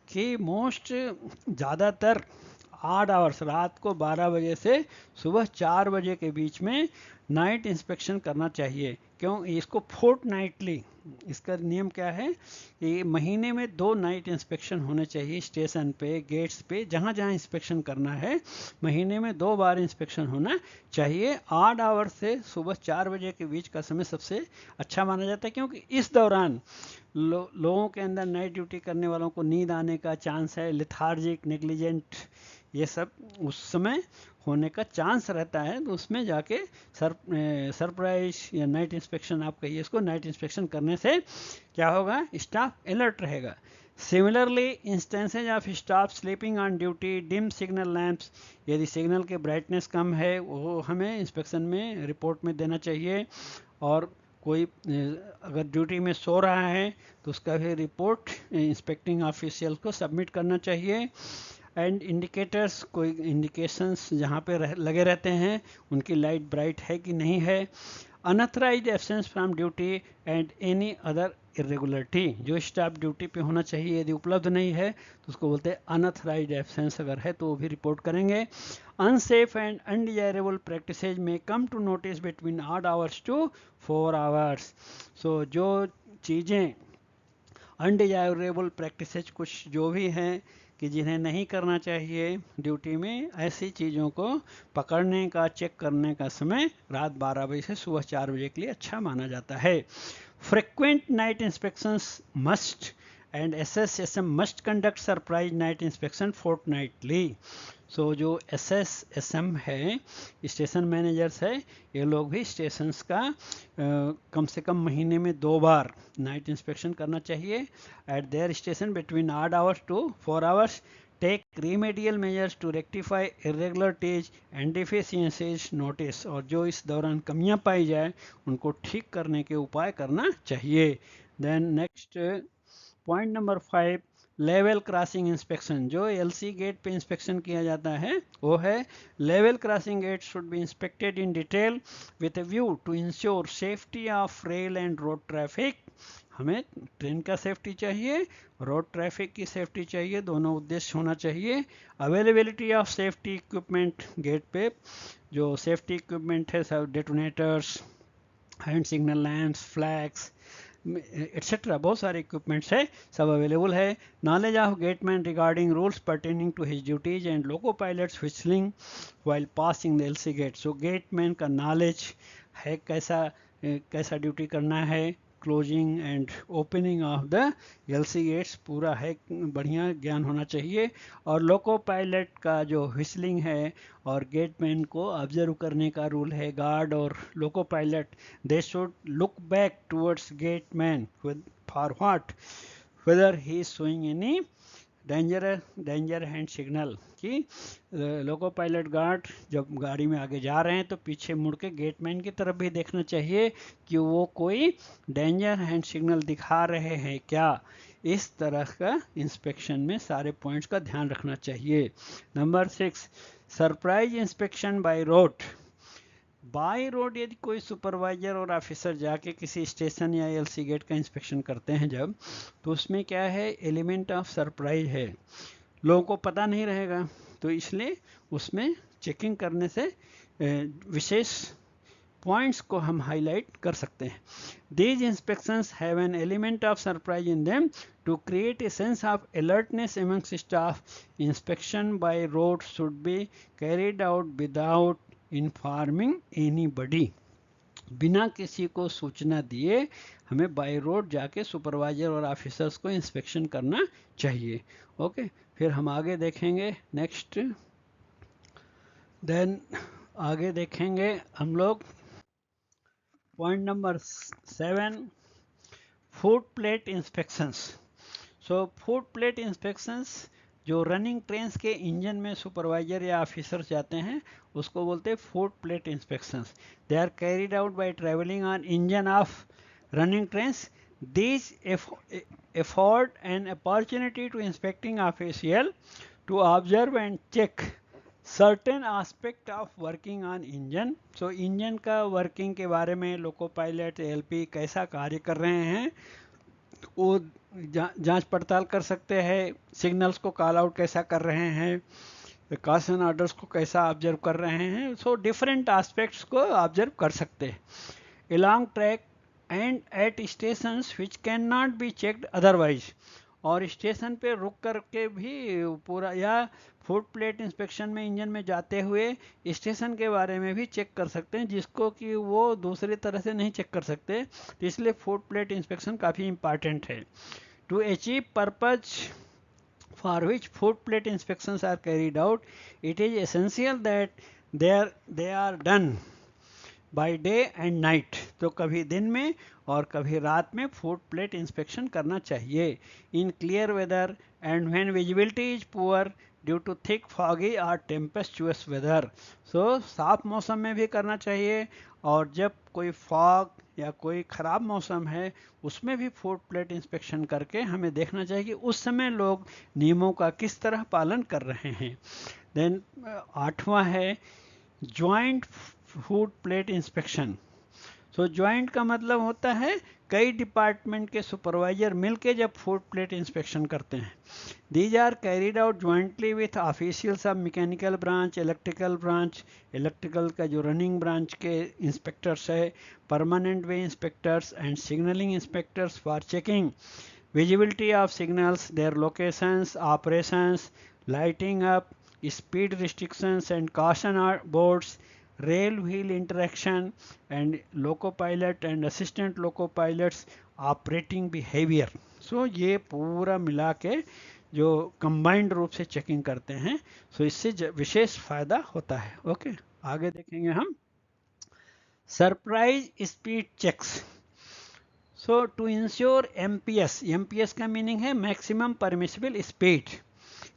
Speaker 1: कि मोस्ट ज़्यादातर 8 आवर्स, रात को 12 बजे से सुबह 4 बजे के बीच में नाइट इंस्पेक्शन करना चाहिए। क्यों? इसको फोर्टनाइटली, इसका नियम क्या है कि महीने में 2 नाइट इंस्पेक्शन होने चाहिए स्टेशन पे, गेट्स पे, जहाँ जहाँ इंस्पेक्शन करना है महीने में 2 बार इंस्पेक्शन होना चाहिए। 8 आवर से सुबह 4 बजे के बीच का समय सबसे अच्छा माना जाता है, क्योंकि इस दौरान लोगों के अंदर नाइट ड्यूटी करने वालों को नींद आने का चांस है, लेथार्जिक, नेग्लिजेंट, ये सब उस समय होने का चांस रहता है। तो उसमें जाके सरप्राइज या नाइट इंस्पेक्शन आप कहिए इसको, नाइट इंस्पेक्शन करने से क्या होगा, स्टाफ अलर्ट रहेगा। Similarly, instances of staff sleeping on duty, dim signal lamps, यदि सिग्नल के ब्राइटनेस कम है वो हमें इंस्पेक्शन में रिपोर्ट में देना चाहिए, और कोई अगर ड्यूटी में सो रहा है तो उसका भी रिपोर्ट इंस्पेक्टिंग ऑफिशियल को सबमिट करना चाहिए। एंड इंडिकेटर्स, कोई इंडिकेशंस जहाँ पे लगे रहते हैं उनकी लाइट ब्राइट है कि नहीं है। Unauthorised absence from duty and any other irregularity, जो स्टाफ ड्यूटी पे होना चाहिए यदि उपलब्ध नहीं है तो उसको बोलते हैं अनऑथराइज्ड एब्सेंस, अगर है तो वो भी रिपोर्ट करेंगे। अनसेफ एंड अनडिजायरेबल प्रैक्टिसेज में come to notice between 8 hours to 4 hours. So जो चीज़ें अनडिजायरेबल प्रैक्टिसेज कुछ जो भी हैं कि जिन्हें नहीं करना चाहिए ड्यूटी में, ऐसी चीज़ों को पकड़ने का, चेक करने का समय रात 12 बजे से सुबह 4 बजे के लिए अच्छा माना जाता है। Frequent night inspections must and SSSM must conduct surprise night inspection fortnightly. So जो SSSM है, स्टेशन मैनेजर्स है, ये लोग भी स्टेशंस का कम से कम महीने में 2 बार नाइट इंस्पेक्शन करना चाहिए at their station between 8 hours to 4 hours. Take remedial measures to rectify irregularities and deficiencies notice, और जो इस दौरान कमियां पाई जाए उनको ठीक करने के उपाय करना चाहिए। Then next point number 5, level crossing inspection. जो LC गेट पे इंस्पेक्शन किया जाता है वो है level crossing gate should be inspected in detail with a view to ensure safety of rail and road traffic. हमें ट्रेन का सेफ्टी चाहिए, रोड ट्रैफिक की सेफ्टी चाहिए, दोनों उद्देश्य होना चाहिए। Availability of safety equipment, gate पे जो सेफ्टी इक्विपमेंट है सब detonators, hand signal lamps, flags et cetera, बहुत सारे इक्विपमेंट्स है, सब अवेलेबल है। Knowledge of gateman regarding rules pertaining to his duties and loco pilots whistling while passing the LC gate. So gateman का नॉलेज है, कैसा ड्यूटी करना है, closing and opening of the LC gates पूरा है, बढ़िया ज्ञान होना चाहिए। और लोको पायलट का जो व्हिस्टलिंग है और गेटमैन को ऑब्जर्व करने का रूल है, गार्ड और loco pilot they should look back towards gateman for what, whether he is showing any danger hand signal, कि लोको पायलट गार्ड जब गाड़ी में आगे जा रहे हैं तो पीछे मुड़ के गेटमैन की तरफ भी देखना चाहिए कि वो कोई डेंजर हैंड सिग्नल दिखा रहे हैं क्या। इस तरह का इंस्पेक्शन में सारे पॉइंट्स का ध्यान रखना चाहिए। Number 6, surprise inspection by road. By road यदि कोई सुपरवाइजर और ऑफिसर जाके किसी स्टेशन या एलसी गेट का इंस्पेक्शन करते हैं जब, तो उसमें क्या है, एलिमेंट ऑफ सरप्राइज है, लोगों को पता नहीं रहेगा, तो इसलिए उसमें चेकिंग करने से विशेष पॉइंट्स को हम हाईलाइट कर सकते हैं। These inspections have an element of surprise in them to create a sense of alertness amongst staff. Inspection by road should be carried out without informing anybody. बिना किसी को सूचना दिए हमें बाय रोड जाके सुपरवाइजर और ऑफिसर्स को inspection करना चाहिए। ओके, फिर हम आगे देखेंगे नेक्स्ट, देन आगे देखेंगे हम लोग point number 7, footplate inspections. So footplate inspections जो रनिंग ट्रेन्स के इंजन में सुपरवाइजर या ऑफिसर्स जाते हैं उसको बोलते हैं footplate inspections. They are carried out by travelling on engine of running trains. These afford an opportunity to inspecting official to observe and check certain aspect of working on engine. So engine का working के बारे में loco pilot LP कैसा कार्य कर रहे हैं वो जांच पड़ताल कर सकते हैं, सिग्नल्स को कॉल आउट कैसा कर रहे हैं, कॉशन ऑर्डर्स को कैसा ऑब्जर्व कर रहे हैं, सो डिफरेंट एस्पेक्ट्स को ऑब्जर्व कर सकते हैं। Along track and at stations which can not be checked otherwise, और स्टेशन पे रुक करके भी पूरा, या फूड प्लेट इंस्पेक्शन में इंजन में जाते हुए स्टेशन के बारे में भी चेक कर सकते हैं जिसको कि वो दूसरी तरह से नहीं चेक कर सकते, तो इसलिए फूड प्लेट इंस्पेक्शन काफ़ी इंपॉर्टेंट है। To achieve purpose for which food plate inspections are carried out, it is essential that they are done by day and night. तो कभी दिन में और कभी रात में फूड प्लेट इंस्पेक्शन करना चाहिए। In clear weather and when visibility is poor due to thick foggy और टेम्पेस्चुअस वेदर। सो साफ मौसम में भी करना चाहिए, और जब कोई फॉग या कोई ख़राब मौसम है उसमें भी फूड प्लेट इंस्पेक्शन करके हमें देखना चाहिए कि उस समय लोग नियमों का किस तरह पालन कर रहे हैं। देन 8वां है जॉइंट फूड प्लेट इंस्पेक्शन। सो जॉइंट का मतलब होता है कई डिपार्टमेंट के सुपरवाइजर मिलके जब फूड प्लेट इंस्पेक्शन करते हैं। These are carried out jointly with officials of mechanical branch, electrical branch, electrical का जो रनिंग ब्रांच के इंस्पेक्टर्स है, permanent way inspectors and signalling inspectors for checking visibility of signals, their locations, operations, lighting up, speed restrictions and caution boards, rail wheel interaction, and loco pilot and assistant loco pilots operating behavior. So ये पूरा मिला के जो combined रूप से checking करते हैं, सो इससे विशेष फायदा होता है। ओके, आगे देखेंगे हम surprise speed checks. So to ensure MPS का मीनिंग है maximum permissible speed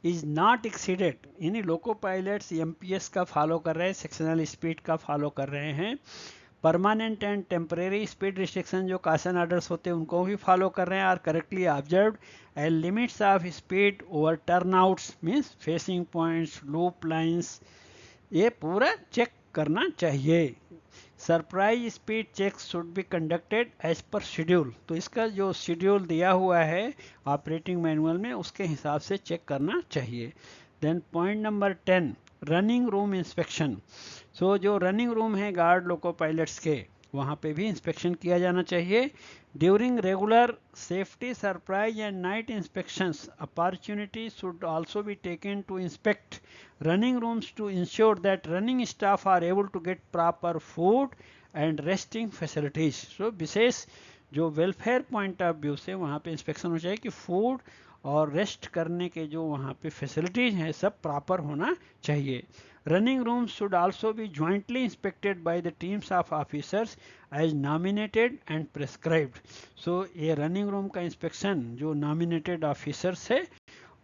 Speaker 1: is not exceeded, यानी लोको पायलट्स एमपीएस का फॉलो कर रहे हैं, सेक्शनल स्पीड का फॉलो कर रहे हैं, permanent and temporary speed restriction जो कॉशन ऑर्डर्स होते हैं उनको भी फॉलो कर रहे हैं, are correctly observed, and limits of speed over turnouts means facing points, loop lines, ये पूरा चेक करना चाहिए। Surprise speed checks should be conducted as per schedule. तो इसका जो शेड्यूल दिया हुआ है ऑपरेटिंग मैनुअल में उसके हिसाब से चेक करना चाहिए। Then point number 10, running room inspection. So जो रनिंग रूम है गार्ड लोको पायलट्स के, वहाँ पे भी इंस्पेक्शन किया जाना चाहिए। During regular safety surprise and night inspections opportunity should also be taken to inspect running rooms to ensure that running staff are able to get proper food and resting facilities। so विशेष जो welfare point of view से वहाँ पे inspection हो चाहिए कि food और rest करने के जो वहाँ पे फैसिलिटीज हैं सब प्रॉपर होना चाहिए। Running room should also be jointly inspected by the teams of officers as nominated and prescribed. So ये रनिंग रूम का इंस्पेक्शन जो नॉमिनेटेड ऑफिसर्स है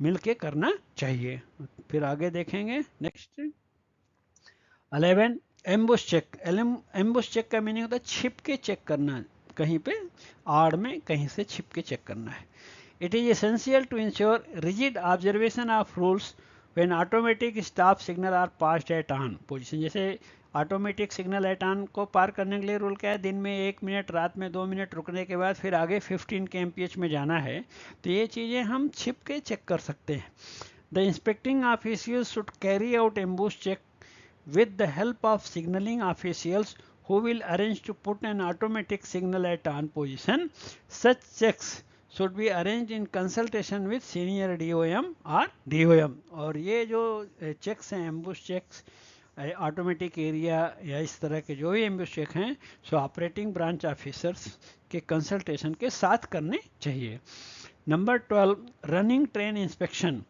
Speaker 1: मिलके करना चाहिए। फिर आगे देखेंगे next 11, ambush check. Ambush check का मीनिंग होता है छिप के चेक करना, कहीं पे आड़ में कहीं से छिप के चेक करना है। It is essential to ensure rigid observation of rules when automatic stop signal are passed at on position. जैसे ऑटोमेटिक सिग्नल एट ऑन को पार करने के लिए रूल क्या है, दिन में 1 मिनट, रात में 2 मिनट रुकने के बाद फिर आगे 15 kmph में जाना है। तो ये चीज़ें हम छिप के चेक कर सकते हैं। The inspecting officials should carry out ambush check with the help of signaling officials who will arrange to put an automatic signal at on position. Such checks should be arranged in consultation with senior DOM or DOM। और ये जो checks हैं ambush checks automatic area या इस तरह के जो भी एम्बुश चेक हैं सो ऑपरेटिंग ब्रांच ऑफिसर्स के कंसल्टेशन के साथ करने चाहिए। Number 12, running train inspection.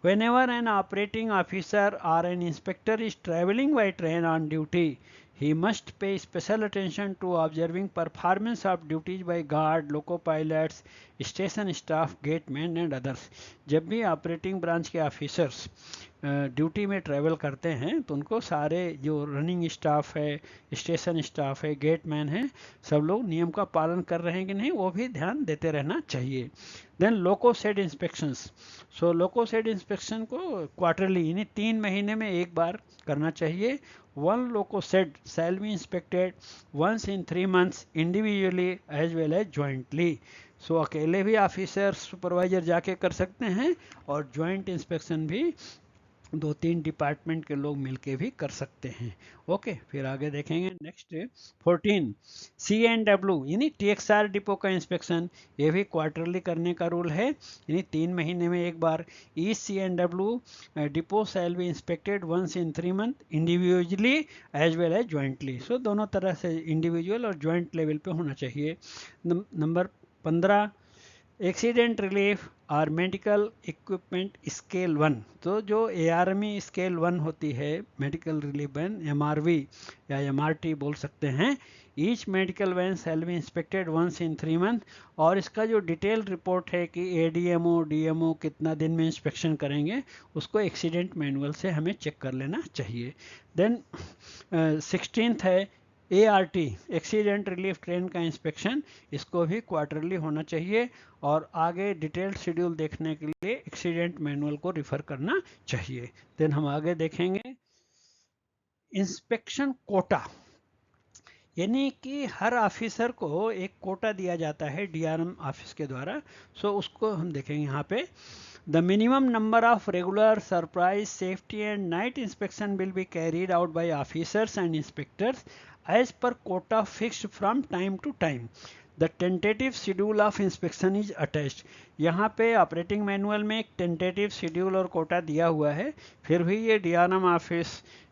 Speaker 1: Whenever an operating officer or an inspector is traveling by train on duty, he must pay special attention to observing performance of duties by guard, loco pilots, station staff, gatemen and others। जब भी operating branch के officers duty में travel करते हैं तो उनको सारे जो रनिंग स्टाफ है, स्टेशन स्टाफ है, गेटमैन है, सब लोग नियम का पालन कर रहे हैं कि नहीं वो भी ध्यान देते रहना चाहिए। Then loco shed inspections. So loco shed inspection को क्वार्टरली यानी 3 महीने में एक बार करना चाहिए। One loco shed shall be inspected once in 3 months individually as well as jointly. So अकेले भी ऑफिसर सुपरवाइजर जाके कर सकते हैं और ज्वाइंट इंस्पेक्शन भी 2-3 डिपार्टमेंट के लोग मिलके भी कर सकते हैं। ओके, फिर आगे देखेंगे नेक्स्ट 14, CNW यानी TXR डिपो का इंस्पेक्शन। ये भी क्वार्टरली करने का रूल है यानी 3 महीने में एक बार। Each CNW depot shall be inspected once in 3 months individually as well as jointly. So दोनों तरह से इंडिविजुअल और ज्वाइंट लेवल पे होना चाहिए। नंबर 15, एक्सीडेंट रिलीफ और मेडिकल इक्विपमेंट स्केल 1। तो जो ARME स्केल 1 होती है मेडिकल रिलीफ वैन, MRV या MRT बोल सकते हैं। Each medical van shall be inspected once in 3 months। और इसका जो डिटेल रिपोर्ट है कि ADMO DMO कितना दिन में इंस्पेक्शन करेंगे उसको एक्सीडेंट मैनुअल से हमें चेक कर लेना चाहिए। देन 16th है ART एक्सीडेंट रिलीफ ट्रेन का इंस्पेक्शन। इसको भी क्वार्टरली होना चाहिए और आगे डिटेल्ड शेड्यूल देखने के लिए एक्सीडेंट मैनुअल को रिफर करना चाहिए। देन हम आगे देखेंगे इंस्पेक्शन कोटा, यानी कि हर ऑफिसर को एक कोटा दिया जाता है DRM ऑफिस के द्वारा। सो उसको हम देखेंगे यहाँ पे। The minimum number of regular, surprise, safety and night inspection will be carried out by officers and inspectors as per quota fixed from time to time. The tentative schedule of inspection is attached। यहाँ पे operating manual में एक tentative schedule और कोटा दिया हुआ है, फिर भी ये DRM ऑफिस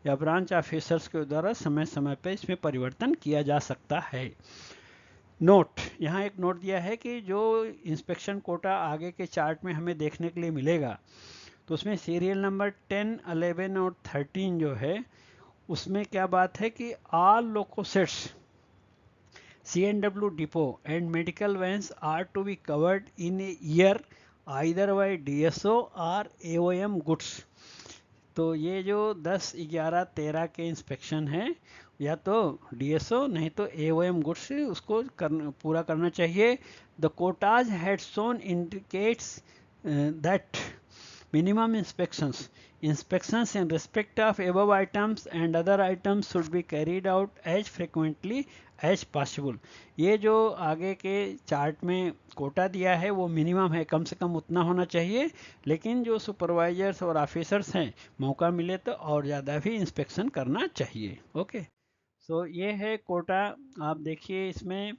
Speaker 1: या ब्रांच ऑफिसर्स के द्वारा समय समय पे इसमें परिवर्तन किया जा सकता है। नोट, यहाँ एक नोट दिया है कि जो इंस्पेक्शन कोटा आगे के चार्ट में हमें देखने के लिए मिलेगा तो उसमें सीरियल नंबर 10, 11 और 13 जो है उसमें क्या बात है कि all loco sets CNW depot and medical vans are to be covered in a year either by DSO और AOM गुड्स। तो ये जो 10, 11, 13 के इंस्पेक्शन है या तो DSO नहीं तो AOM गुड्स उसको पूरा करना चाहिए। The Kota's had shown indicates that minimum inspections in respect of above items and other items should be carried out as frequently as possible. ये जो आगे के चार्ट में कोटा दिया है वो मिनिमम है, कम से कम उतना होना चाहिए, लेकिन जो सुपरवाइजर्स और ऑफिसर्स हैं मौका मिले तो और ज़्यादा भी इंस्पेक्शन करना चाहिए. ओके, सो ये है कोटा. आप देखिए इसमें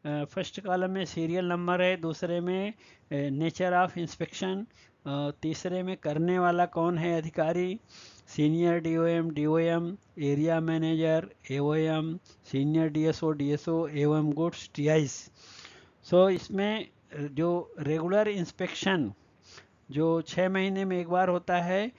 Speaker 1: फर्स्ट कॉलम में सीरियल नंबर है, दूसरे में नेचर ऑफ इंस्पेक्शन, तीसरे में करने वाला कौन है अधिकारी, senior DOM, DOM, area manager, AOM, senior DSO, DSO, AOM goods, TIs. So इसमें जो रेगुलर इंस्पेक्शन जो 6 महीने में एक बार होता है,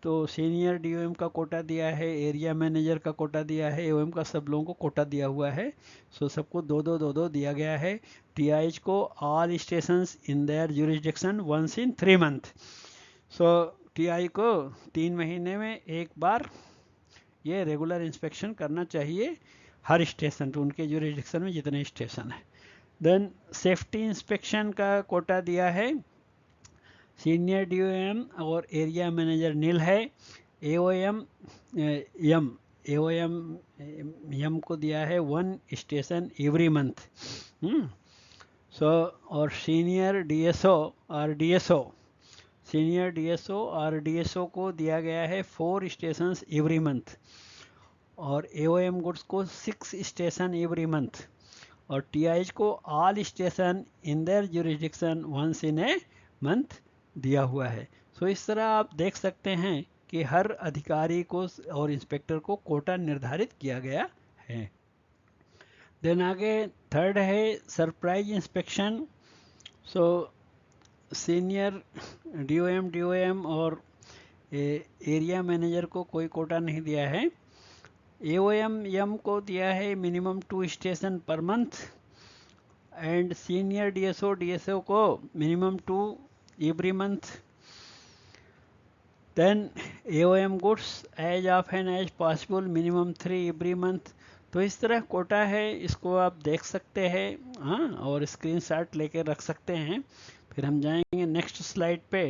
Speaker 1: तो सीनियर डीओएम का कोटा दिया है, एरिया मैनेजर का कोटा दिया है, एओएम का सब लोगों को कोटा दिया हुआ है. सो सबको दो दो दो दो दिया गया है. टीआईएच को all stations in their jurisdiction once in 3 month. So TI को 3 महीने में एक बार ये रेगुलर इंस्पेक्शन करना चाहिए हर स्टेशन पे, उनके जुरिस्डिक्शन में जितने स्टेशन है. देन सेफ्टी इंस्पेक्शन का कोटा दिया है, सीनियर डीओएम और एरिया मैनेजर नील है. एओएम एम को दिया है 1 स्टेशन एवरी मंथ. सो और सीनियर डीएसओ और डीएसओ को दिया गया है 4 स्टेशन एवरी मंथ, और एओएम गुड्स को 6 स्टेशन एवरी मंथ, और टीआईएच को all station in their jurisdiction once in a month दिया हुआ है. सो इस तरह आप देख सकते हैं कि हर अधिकारी को और इंस्पेक्टर को कोटा निर्धारित किया गया है. देन आगे थर्ड है surprise inspection. So senior DOM और एरिया मैनेजर को कोई कोटा नहीं दिया है. एओएम को दिया है minimum 2 station per month, and senior DSO को minimum 2 every month. Then AOM goods as often as possible minimum 3 every month. तो इस तरह कोटा है, इसको आप देख सकते हैं, हाँ, और स्क्रीनशॉट लेके रख सकते हैं. फिर हम जाएंगे नेक्स्ट स्लाइड पे.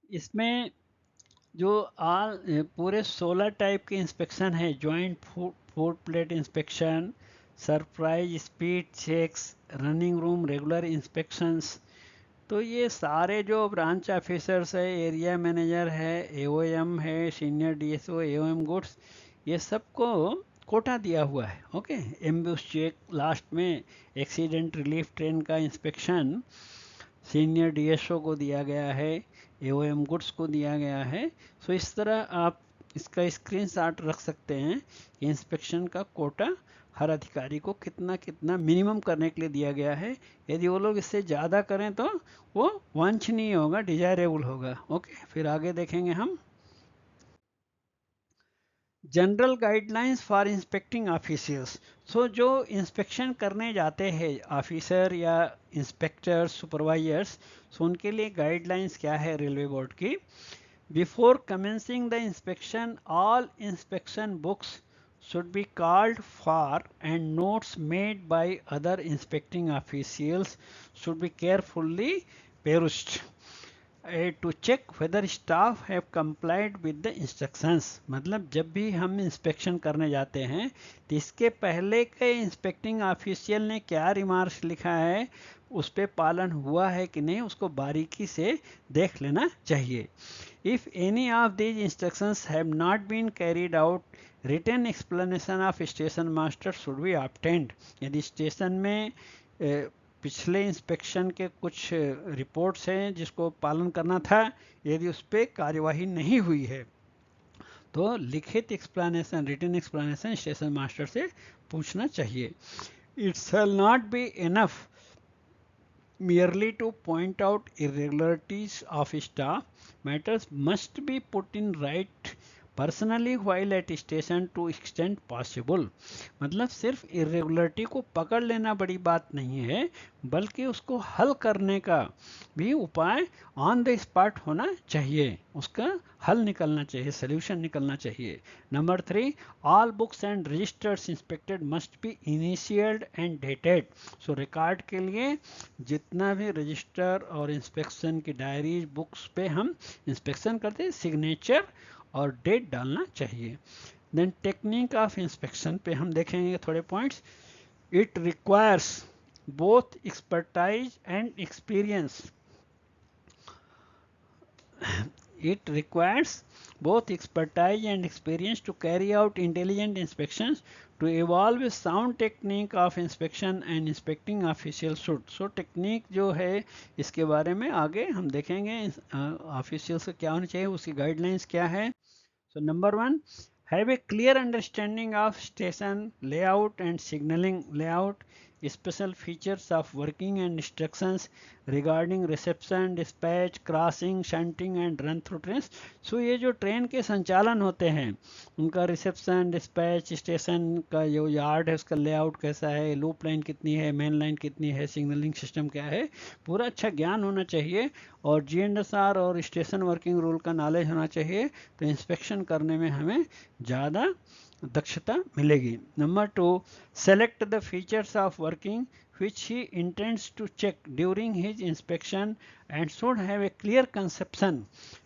Speaker 1: इसमें जो पूरे 16 टाइप के इंस्पेक्शन है, joint food plate inspection, surprise speed checks, running room regular inspections. तो ये सारे जो ब्रांच ऑफिसर्स है, एरिया मैनेजर है, एओएम है, सीनियर डीएसओ, एओएम गुड्स, ये सबको कोटा दिया हुआ है. ओके, एम्ब्यूश चेक, लास्ट में एक्सीडेंट रिलीफ ट्रेन का इंस्पेक्शन सीनियर डीएसओ को दिया गया है, एओएम गुड्स को दिया गया है. सो इस तरह आप इसका स्क्रीनशॉट रख सकते हैं कि इंस्पेक्शन का कोटा हर अधिकारी को कितना कितना मिनिमम करने के लिए दिया गया है. यदि वो लोग इससे ज़्यादा करें तो वो वांछनीय होगा, डिजायरेबल होगा. ओके, फिर आगे देखेंगे हम. General guidelines for inspecting officers. So जो इंस्पेक्शन करने जाते हैं ऑफिसर या इंस्पेक्टर सुपरवाइजर्स, सो उनके लिए गाइडलाइंस क्या है रेलवे बोर्ड की. Before commencing the inspection all inspection books should be called for and notes made by other inspecting officials should be carefully perused to check whether staff have complied with the instructions. मतलब जब भी हम inspection करने जाते हैं तो इसके पहले के इंस्पेक्टिंग ऑफिशियल ने क्या रिमार्क्स लिखा है, उस पर पालन हुआ है कि नहीं, उसको बारीकी से देख लेना चाहिए. If any of these instructions have not been carried out, written explanation of station master should be obtained. यदि स्टेशन में पिछले इंस्पेक्शन के कुछ रिपोर्ट्स हैं जिसको पालन करना था, यदि उस पर कार्यवाही नहीं हुई है तो लिखित explanation, written explanation station master से पूछना चाहिए. It shall not be enough merely to point out irregularities of staff. Matters must be put in right personally while at station to extend possible. मतलब सिर्फ इरेगुलरिटी को पकड़ लेना बड़ी बात नहीं है, बल्कि उसको हल करने का भी उपाय ऑन द स्पॉट होना चाहिए, उसका हल निकलना चाहिए, सोल्यूशन निकलना चाहिए। Number 3, all books and registers inspected must be initialled and dated. So record के लिए जितना भी रजिस्टर और इंस्पेक्शन की डायरीज बुक्स पे हम इंस्पेक्शन करते हैं, सिग्नेचर और डेट डालना चाहिए। देन टेक्निक ऑफ इंस्पेक्शन पे हम देखेंगे थोड़े points. It requires both expertise and experience. It requires both expertise and experience to carry out intelligent inspections, to evolve a sound technique of inspection and inspecting officials should. So technique जो है इसके बारे में आगे हम देखेंगे, officials का क्या होना चाहिए, उसकी गाइडलाइंस क्या है। So number 1, have a clear understanding of station layout and signaling layout, special features of working and instructions regarding reception, dispatch, crossing, shunting and run through trains. So ये जो ट्रेन के संचालन होते हैं उनका रिसेप्शन, डिस्पैच, स्टेशन का जो yard है उसका लेआउट कैसा है, लूप लाइन कितनी है, मेन लाइन कितनी है, सिग्नलिंग सिस्टम क्या है, पूरा अच्छा ज्ञान होना चाहिए और GNSR और स्टेशन वर्किंग रूल का नॉलेज होना चाहिए, तो इंस्पेक्शन करने में हमें ज़्यादा दक्षता मिलेगी। Number 2, select the features of working which he intends to check during his inspection and should have a clear conception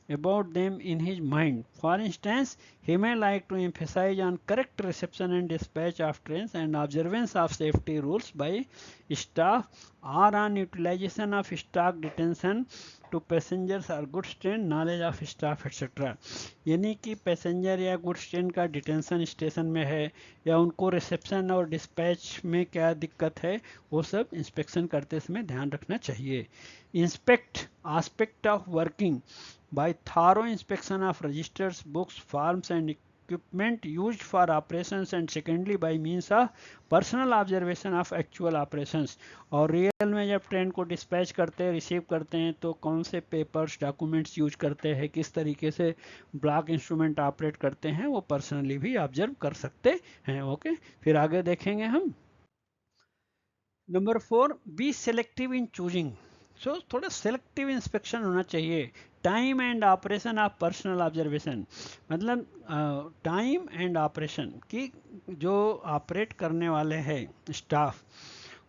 Speaker 1: about them in his mind. For instance, he may like to emphasize on correct reception and dispatch of trains and observance of safety rules by staff, or on utilization of stock detention to passengers or goods train, knowledge of staff etc. यानी कि passenger या goods train का detention station में है या उनको reception और dispatch में क्या दिक्कत है, वो सब इंस्पेक्शन करते समय ध्यान रखना चाहिए। Inspect aspect of working by thorough inspection of registers, books, forms and equipment used for operations, and secondly by means of personal observation of actual operations. और रियल में जब ट्रेन को डिस्पैच करते हैं, रिसीव करते हैं, तो कौन से पेपर्स डॉक्यूमेंट्स यूज करते हैं, किस तरीके से ब्लॉक इंस्ट्रूमेंट ऑपरेट करते हैं, वो पर्सनली भी ऑब्जर्व कर सकते हैं। ओके, फिर आगे देखेंगे हम। Number 4, be selective in choosing. So थोड़ा सेलेक्टिव इंस्पेक्शन होना चाहिए। Time and operation of personal observation, मतलब टाइम एंड ऑपरेशन की जो ऑपरेट करने वाले हैं स्टाफ,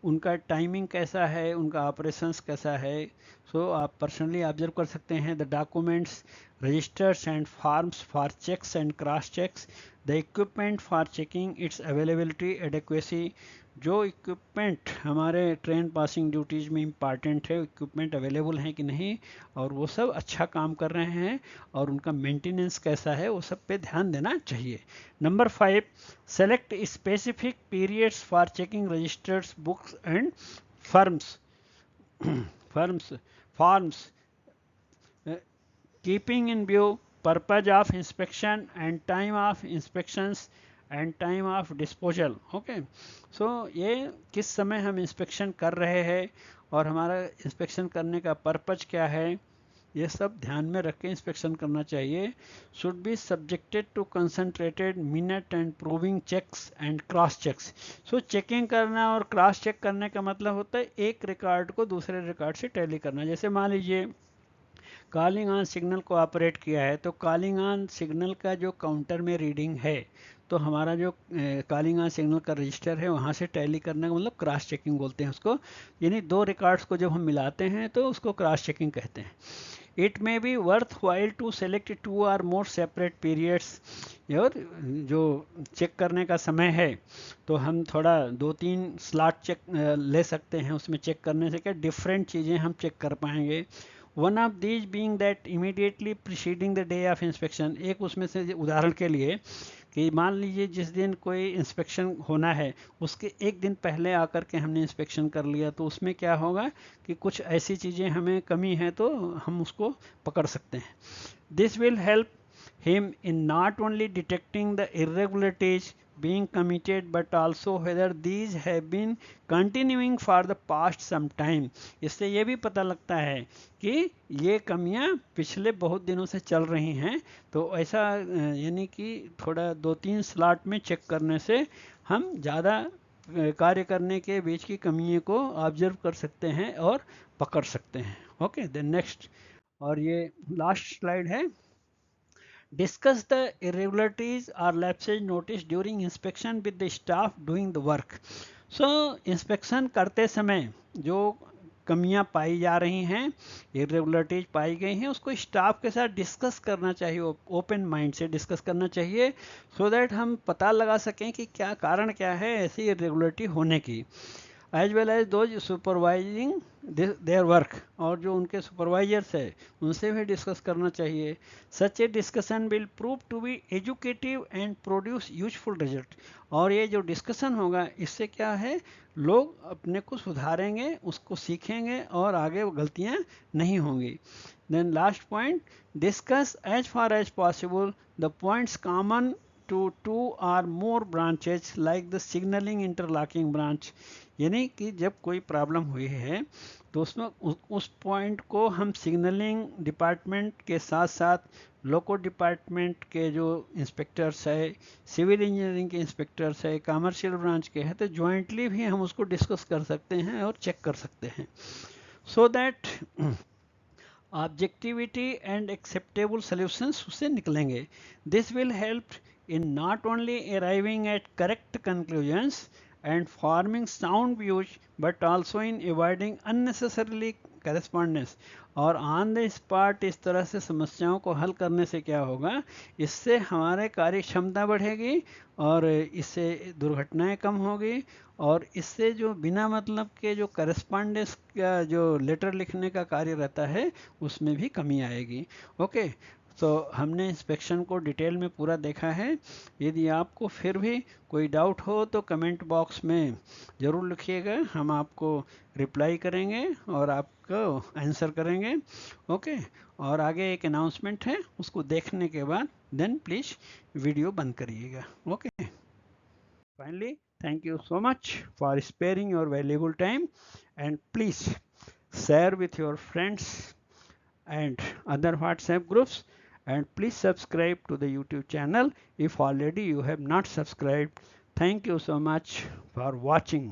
Speaker 1: उनका टाइमिंग कैसा है, उनका ऑपरेशंस कैसा है, सो आप पर्सनली ऑब्जर्व कर सकते हैं। The documents, registers and forms for checks and cross checks, the equipment for checking its availability, adequacy. जो इक्विपमेंट हमारे ट्रेन पासिंग ड्यूटीज में इम्पॉर्टेंट है, इक्विपमेंट अवेलेबल हैं कि नहीं और वो सब अच्छा काम कर रहे हैं और उनका मेंटेनेंस कैसा है, वो सब पे ध्यान देना चाहिए। Number 5, select specific periods for checking registers, books and firms forms keeping in view purpose of inspection and time of inspections and time of disposal. Okay, so ये किस समय हम इंस्पेक्शन कर रहे हैं और हमारा इंस्पेक्शन करने का पर्पज क्या है, ये सब ध्यान में रख के इंस्पेक्शन करना चाहिए। Should be subjected to concentrated minute and proving checks and cross checks. So checking करना और क्रॉस चेक करने का मतलब होता है एक रिकॉर्ड को दूसरे रिकॉर्ड से टैली करना। जैसे मान लीजिए कॉलिंग ऑन सिग्नल को ऑपरेट किया है, तो कॉलिंग ऑन सिग्नल का जो काउंटर में रीडिंग है, तो हमारा जो कॉलिंग ऑन सिग्नल का रजिस्टर है वहाँ से टैली करने का मतलब क्रॉस चेकिंग बोलते हैं उसको। यानी दो रिकॉर्ड्स को जब हम मिलाते हैं तो उसको क्रॉस चेकिंग कहते हैं। It may be worthwhile to select 2 or more separate periods. और जो चेक करने का समय है तो हम थोड़ा 2-3 स्लॉट चेक ले सकते हैं, उसमें चेक करने से क्या डिफरेंट चीज़ें हम चेक कर पाएंगे। One of these being that immediately preceding the day of inspection. एक उसमें से उदाहरण के लिए कि मान लीजिए जिस दिन कोई इंस्पेक्शन होना है उसके एक दिन पहले आकर के हमने इंस्पेक्शन कर लिया, तो उसमें क्या होगा कि कुछ ऐसी चीज़ें हमें कमी है तो हम उसको पकड़ सकते हैं। This will help him in not only detecting the irregularities being committed but also whether these have been continuing for the past some time. इससे ये भी पता लगता है कि ये कमियां पिछले बहुत दिनों से चल रही हैं। तो ऐसा यानी कि थोड़ा 2-3 स्लॉट में चेक करने से हम ज़्यादा कार्य करने के बीच की कमियों को ऑब्जर्व कर सकते हैं और पकड़ सकते हैं। ओके, देन नेक्स्ट, और ये लास्ट स्लाइड है। Discuss the irregularities or lapses noticed during inspection with the staff doing the work. So inspection करते समय जो कमियां पाई जा रही हैं, इरेगुलरिटीज पाई गई हैं, उसको स्टाफ के साथ डिस्कस करना चाहिए, ओपन माइंड से डिस्कस करना चाहिए, सो दैट हम पता लगा सकें कि क्या कारण क्या है ऐसी इरेगुलरिटी होने की, एज वेल एज दो सुपरवाइजिंग देयर वर्क, और जो उनके सुपरवाइजर्स है उनसे भी डिस्कस करना चाहिए। Such a discussion will prove to be educative and produce useful result. और ये जो डिस्कशन होगा इससे क्या है, लोग अपने को सुधारेंगे, उसको सीखेंगे और आगे गलतियां नहीं होंगी। Then last point, discuss as far as possible the points common to two or more branches like the signaling interlocking branch। यानी कि जब कोई प्रॉब्लम हुई है तो उसमें उस पॉइंट को हम सिग्नलिंग डिपार्टमेंट के साथ साथ लोको डिपार्टमेंट के जो इंस्पेक्टर्स है, सिविल इंजीनियरिंग के इंस्पेक्टर्स है, कमर्शियल ब्रांच के हैं, तो जॉइंटली भी हम उसको डिस्कस कर सकते हैं और चेक कर सकते हैं, so that objectivity and acceptable solutions उससे निकलेंगे। This will help in not only arriving at correct conclusions and forming sound views but also in avoiding unnecessarily correspondence। और ऑन द स्पॉट इस तरह से समस्याओं को हल करने से क्या होगा, इससे हमारे कार्य क्षमता बढ़ेगी और इससे दुर्घटनाएं कम होगी, और इससे जो बिना मतलब के जो करस्पॉन्डेंस का जो लेटर लिखने का कार्य रहता है उसमें भी कमी आएगी। ओके, तो हमने इंस्पेक्शन को डिटेल में पूरा देखा है। यदि आपको फिर भी कोई डाउट हो तो कमेंट बॉक्स में ज़रूर लिखिएगा, हम आपको रिप्लाई करेंगे और आपको आंसर करेंगे। ओके, और आगे एक अनाउंसमेंट है, उसको देखने के बाद देन प्लीज़ वीडियो बंद करिएगा। Okay, finally thank you so much for sparing your valuable time, and please share with your friends and other WhatsApp groups, and please subscribe to the YouTube channel if already you have not subscribed. Thank you so much for watching.